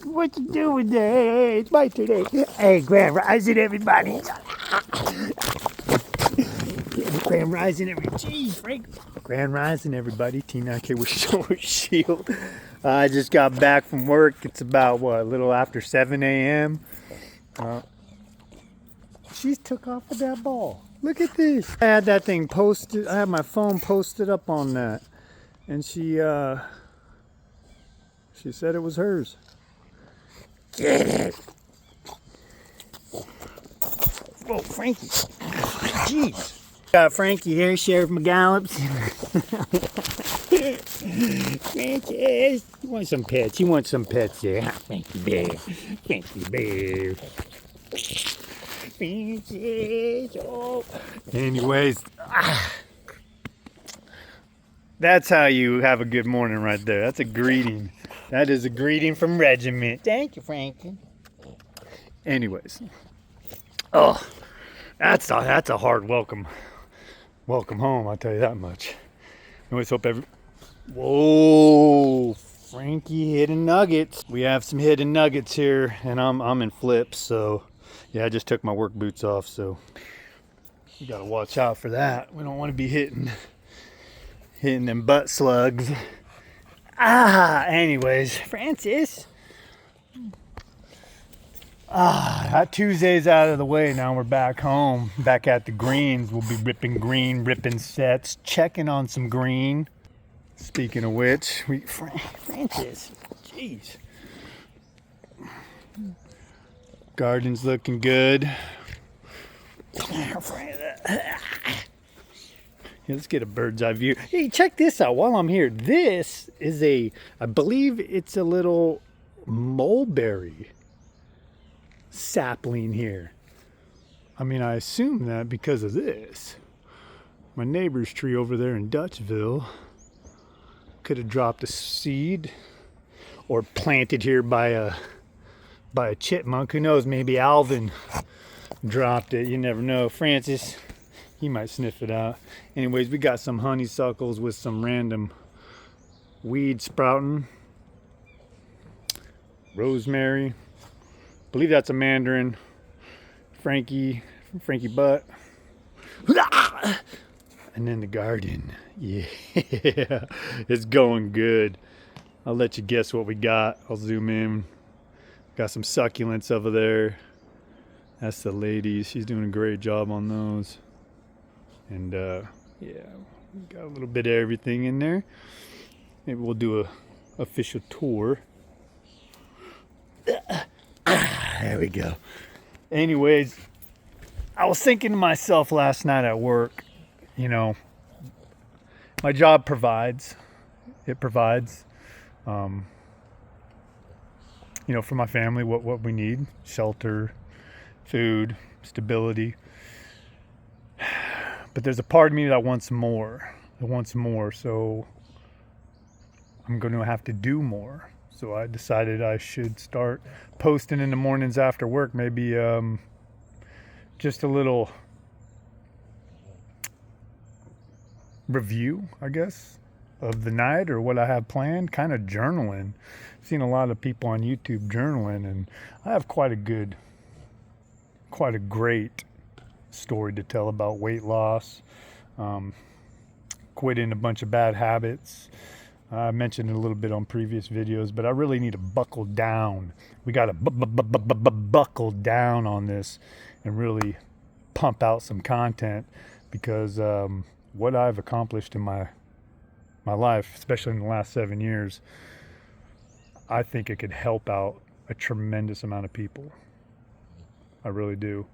What you doing there? Hey, it's my turn. Hey, Grand Rising, everybody. Grand Rising, everybody. Jeez, Frank. Grand Rising, everybody. T-NocK here with Short Shield. I just got back from work. It's about, what, a little after 7 a.m. She took off with that ball. Look at this. I had that thing posted. I had my phone posted up on that. And she said it was hers. Get it. Whoa, Frankie. Jeez. Got Frankie here, Sheriff McGallops. Francis. You want some pets? You want some pets there? Frankie Bear. Frankie Bear. Francis. Oh. Anyways. That's how you have a good morning right there. That's a greeting. That is a greeting from Regiment. Thank you, Frankie. Anyways. Oh, that's a hard welcome. Welcome home, I'll tell you that much. Anyways, hope Whoa, Frankie hidden nuggets. We have some hidden nuggets here, and I'm in flips, so yeah, I just took my work boots off, so you gotta watch out for that. We don't want to be hitting them butt slugs. Anyways, Francis. That Tuesday's out of the way. Now we're back home, back at the greens. We'll be ripping sets, checking on some green. Speaking of which, Francis, jeez. Garden's looking good. Yeah, let's get a bird's eye view. Hey, check this out while I'm here. This is I believe it's a little mulberry sapling here. I mean, I assume that because of this. My neighbor's tree over there in Dutchville could have dropped a seed or planted here by a chipmunk. Who knows? Maybe Alvin dropped it. You never know. Francis, he might sniff it out. Anyways, we got some honeysuckles with some random weed sprouting. Rosemary. I believe that's a mandarin. Frankie butt. And then the garden. Yeah, it's going good. I'll let you guess what we got. I'll zoom in. Got some succulents over there. That's the lady. She's doing a great job on those. And yeah, we got a little bit of everything in there. Maybe we'll do a official tour. There we go. Anyways, I was thinking to myself last night at work, you know, my job provides. It provides, you know, for my family what we need: shelter, food, stability. But there's a part of me that wants more. So I'm going to have to do more. So I decided I should start posting in the mornings after work. Maybe just a little review, I guess, of the night or what I have planned. Kind of journaling. I've seen a lot of people on YouTube journaling, and I have quite a great story to tell about weight loss, quitting a bunch of bad habits. I mentioned it a little bit on previous videos, but I really need to buckle down. We got to buckle down on this and really pump out some content, because what I've accomplished in my life, especially in the last 7 years, I think it could help out a tremendous amount of people. I really do.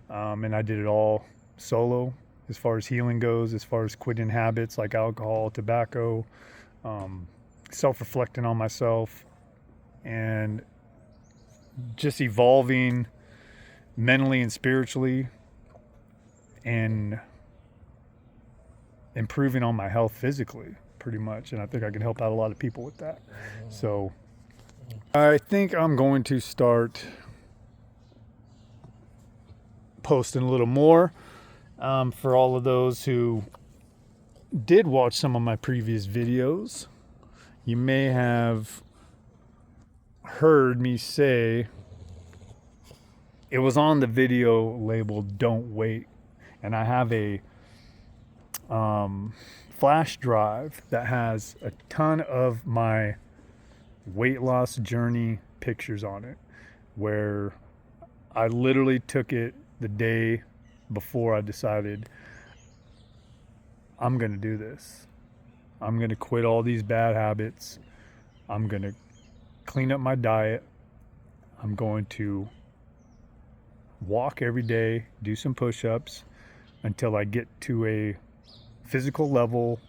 And I did it all solo, as far as healing goes, as far as quitting habits like alcohol, tobacco, self-reflecting on myself, and just evolving mentally and spiritually, and improving on my health physically, pretty much. And I think I can help out a lot of people with that. So I think I'm going to start posting a little more, for all of those who did watch some of my previous videos. you may have heard me say, it was on the video labeled "Don't Wait," and I have a flash drive that has a ton of my weight loss journey pictures on it, where I literally took it the day before I decided I'm going to do this. I'm going to quit all these bad habits. I'm going to clean up my diet. I'm going to walk every day, do some push-ups until I get to a physical level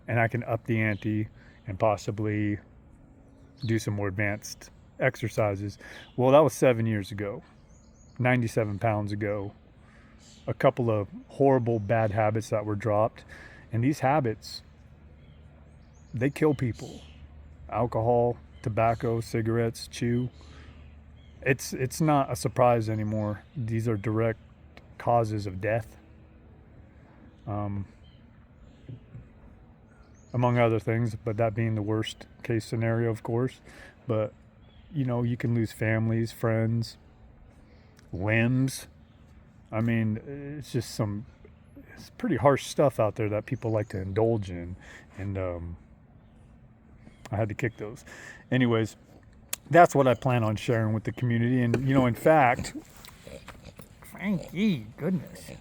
and I can up the ante and possibly do some more advanced exercises. Well, that was 7 years ago, 97 pounds ago, a couple of horrible bad habits that were dropped. And these habits, they kill people. Alcohol, tobacco, cigarettes, chew. It's not a surprise anymore. These are direct causes of death. Among other things, but that being the worst case scenario, of course. But, you know, you can lose families, friends, limbs. I mean, it's just it's pretty harsh stuff out there that people like to indulge in. And I had to kick those. Anyways, that's what I plan on sharing with the community. And, you know, in fact, Frankie, goodness.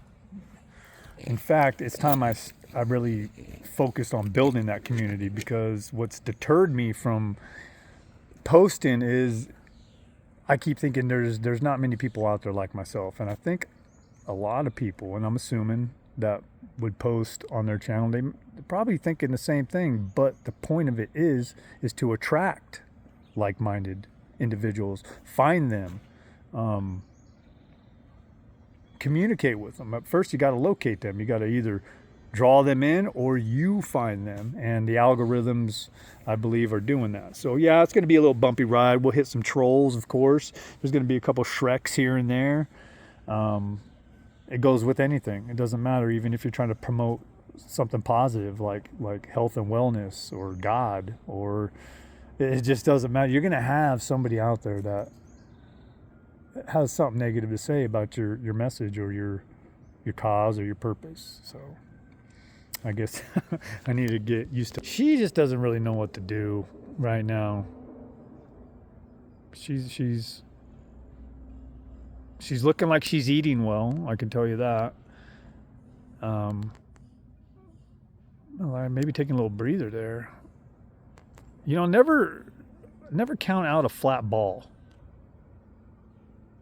In fact, it's time I really focused on building that community, because what's deterred me from posting is I keep thinking there's not many people out there like myself. And I think a lot of people, and I'm assuming that would post on their channel, they're probably thinking the same thing. But the point of it is to attract like-minded individuals, find them, communicate with them. At first, you got to locate them. You got to either draw them in or you find them. And the algorithms, I believe, are doing that. So yeah, it's going to be a little bumpy ride. We'll hit some trolls, of course. There's going to be a couple Shreks here and there. It goes with anything. It doesn't matter, even if you're trying to promote something positive like health and wellness or God, or it just doesn't matter. You're going to have somebody out there that has something negative to say about your message or your cause or your purpose. So I guess I need to get used to. She just doesn't really know what to do right now. She's looking like she's eating well, I can tell you that. Maybe taking a little breather there. You know, never count out a flat ball.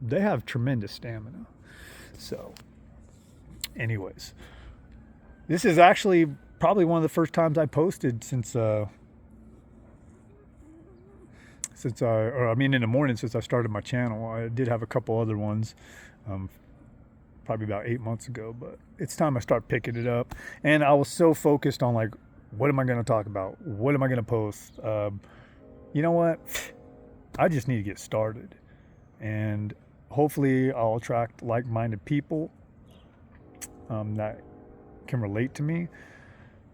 They have tremendous stamina. So, anyways, this is actually probably one of the first times I posted since in the morning since I started my channel. I did have a couple other ones, probably about 8 months ago, but it's time I start picking it up. And I was so focused on, like, what am I going to talk about? What am I going to post? You know what? I just need to get started. And hopefully I'll attract like-minded people that can relate to me.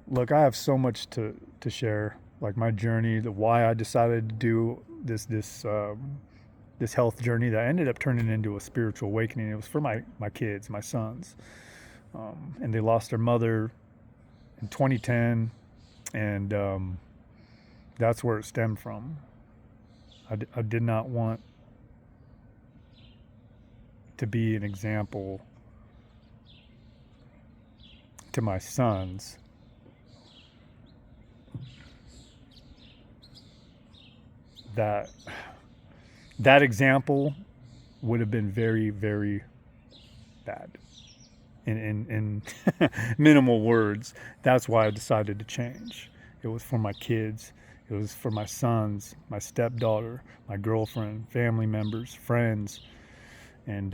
Look, I have so much to share, like my journey, the why I decided to do this health journey that ended up turning into a spiritual awakening. It was for my kids, my sons, and they lost their mother in 2010, and that's where it stemmed from. I did not want to be an example to my sons that example would have been very, very bad in minimal words. That's why I decided to change. It was for my kids. It was for my sons, my stepdaughter, my girlfriend, family members, friends. And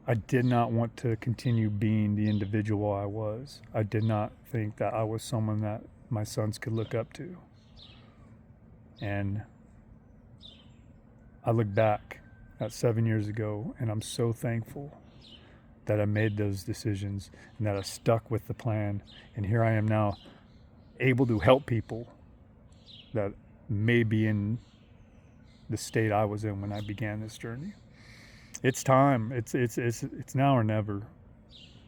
I did not want to continue being the individual I was. I did not think that I was someone that my sons could look up to. And I look back at 7 years ago, and I'm so thankful that I made those decisions and that I stuck with the plan. And here I am now, able to help people that may be in the state I was in when I began this journey. It's time. It's now or never.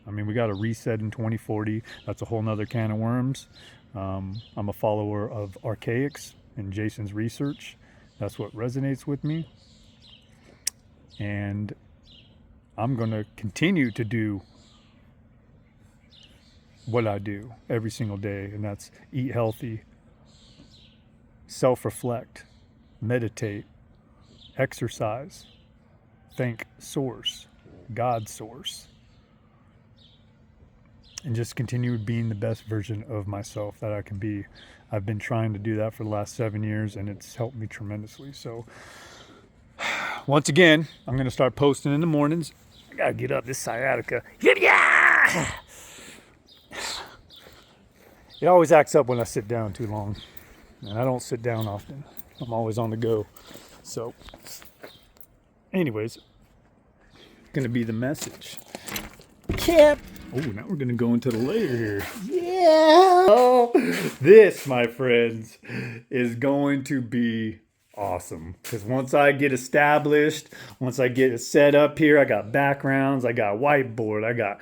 I mean, we got a reset in 2040. That's a whole nother can of worms. I'm a follower of Archaics and Jason's research. That's what resonates with me. And I'm going to continue to do what I do every single day, and that's eat healthy, self-reflect, meditate, exercise, thank source, God source, and just continue being the best version of myself that I can be. I've been trying to do that for the last 7 years, and it's helped me tremendously. So once again, I'm going to start posting in the mornings. I got to get up, this sciatica. Yeah! It always acts up when I sit down too long, and I don't sit down often. I'm always on the go. So anyways, going to be the message. Kip. Oh, now we're going to go into the layer here. Yeah. Oh, this, my friends, is going to be awesome. Because once I get established, once I get it set up here, I got backgrounds, I got whiteboard, I got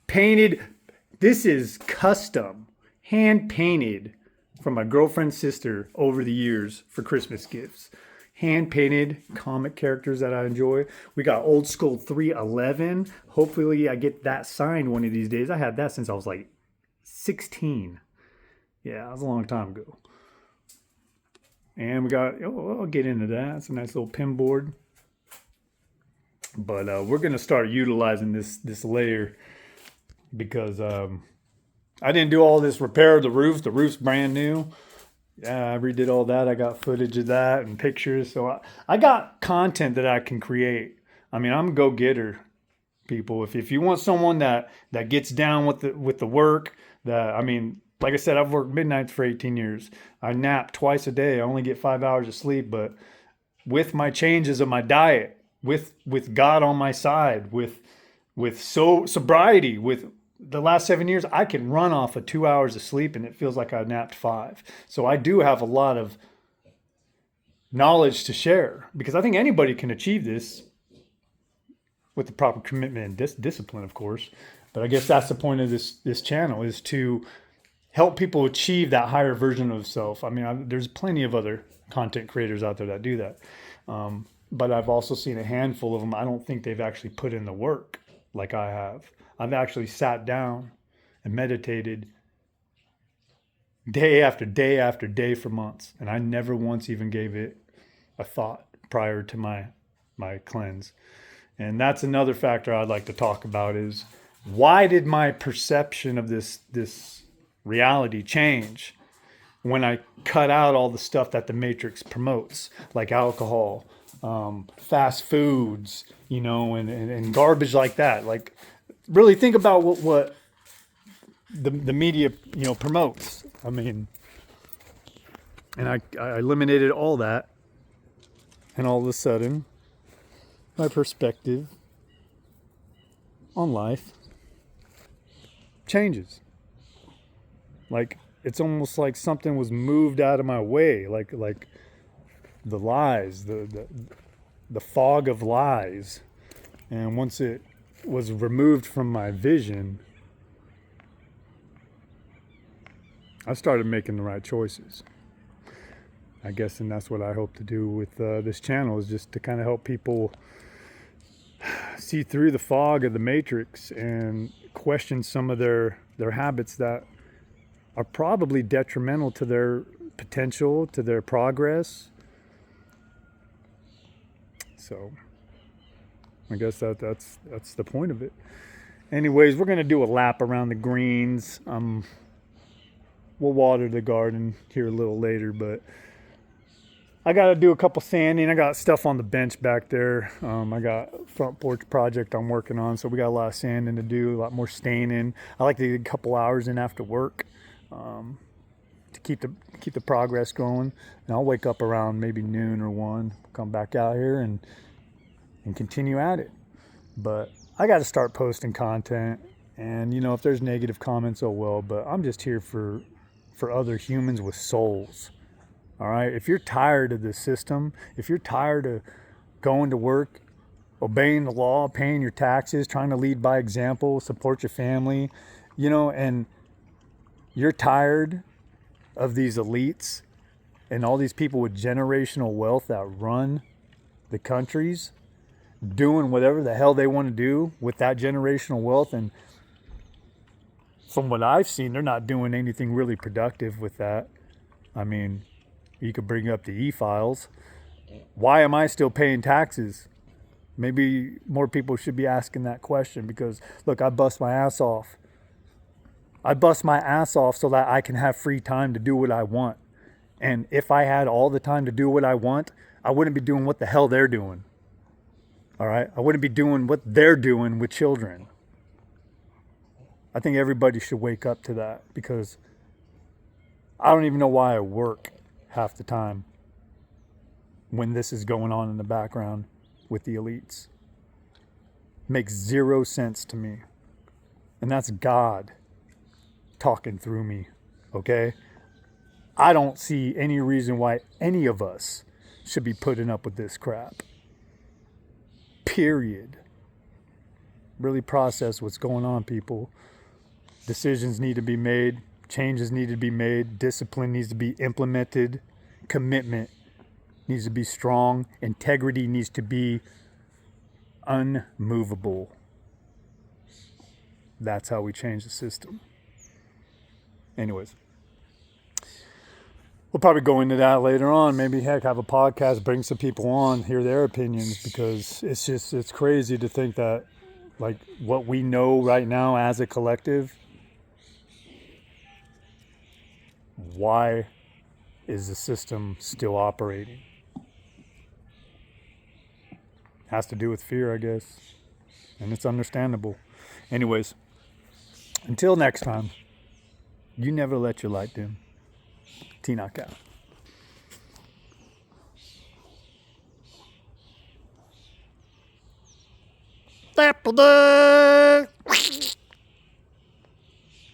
painted. This is custom, hand painted from my girlfriend's sister over the years for Christmas gifts. Hand painted comic characters that I enjoy. We got old school 311. Hopefully I get that signed one of these days. I had that since I was like 16. Yeah, that was a long time ago. And we got, I'll get into that. It's a nice little pin board. But we're going to start utilizing this layer because I didn't do all this repair of the roof. The roof's brand new. Yeah, I redid all that. I got footage of that and pictures. So I got content that I can create. I mean, I'm a go-getter, people. If you want someone that gets down with the work, I mean, like I said, I've worked midnights for 18 years. I nap twice a day. I only get 5 hours of sleep. But with my changes of my diet, with God on my side, with sobriety, with the last 7 years, I can run off of 2 hours of sleep and it feels like I napped 5. So I do have a lot of knowledge to share because I think anybody can achieve this with the proper commitment and discipline, of course. But I guess that's the point of this channel, is to help people achieve that higher version of self. I mean, there's plenty of other content creators out there that do that. But I've also seen a handful of them. I don't think they've actually put in the work like I have. I've actually sat down and meditated day after day after day for months. And I never once even gave it a thought prior to my cleanse. And that's another factor I'd like to talk about is, why did my perception of this reality change when I cut out all the stuff that the Matrix promotes, like alcohol, fast foods, and garbage like that. Like, really think about what the media, promotes. I mean, and I eliminated all that, and all of a sudden, my perspective on life changes. Like, it's almost like something was moved out of my way, like the lies, the fog of lies, and once it was removed from my vision, I started making the right choices, I guess. And that's what I hope to do with this channel, is just to kind of help people see through the fog of the Matrix and question some of their habits that are probably detrimental to their potential, to their progress. So I guess that's the point of it. Anyways, we're going to do a lap around the greens. We'll water the garden here a little later, but I got to do a couple sanding. I got stuff on the bench back there. I got front porch project I'm working on, so we got a lot of sanding to do, a lot more staining. I like to get a couple hours in after work to keep the progress going. And I'll wake up around maybe noon or 1, come back out here and continue at it. But I got to start posting content, and if there's negative comments, oh well. But I'm just here for for other humans with souls. All right? If you're tired of the system, if you're tired of going to work, obeying the law, paying your taxes, trying to lead by example, support your family, and you're tired of these elites and all these people with generational wealth that run the countries doing whatever the hell they want to do with that generational wealth. And from what I've seen, they're not doing anything really productive with that. I mean, you could bring up the e-files. Why am I still paying taxes? Maybe more people should be asking that question, because look, I bust my ass off. I bust my ass off so that I can have free time to do what I want. And if I had all the time to do what I want, I wouldn't be doing what the hell they're doing. All right? I wouldn't be doing what they're doing with children. I think everybody should wake up to that, because I don't even know why I work half the time when this is going on in the background with the elites. Makes zero sense to me. And that's God talking through me, okay? I don't see any reason why any of us should be putting up with this crap. Period. Really process what's going on, people. Decisions need to be made. Changes need to be made. Discipline needs to be implemented. Commitment needs to be strong. Integrity needs to be unmovable. That's how we change the system. Anyways, we'll probably go into that later on. Maybe, heck, have a podcast, bring some people on, hear their opinions, because it's crazy to think that, like, what we know right now as a collective, why is the system still operating? Has to do with fear, I guess. And it's understandable. Anyways, until next time, you never let your light dim. T-NocK out. Apple Day!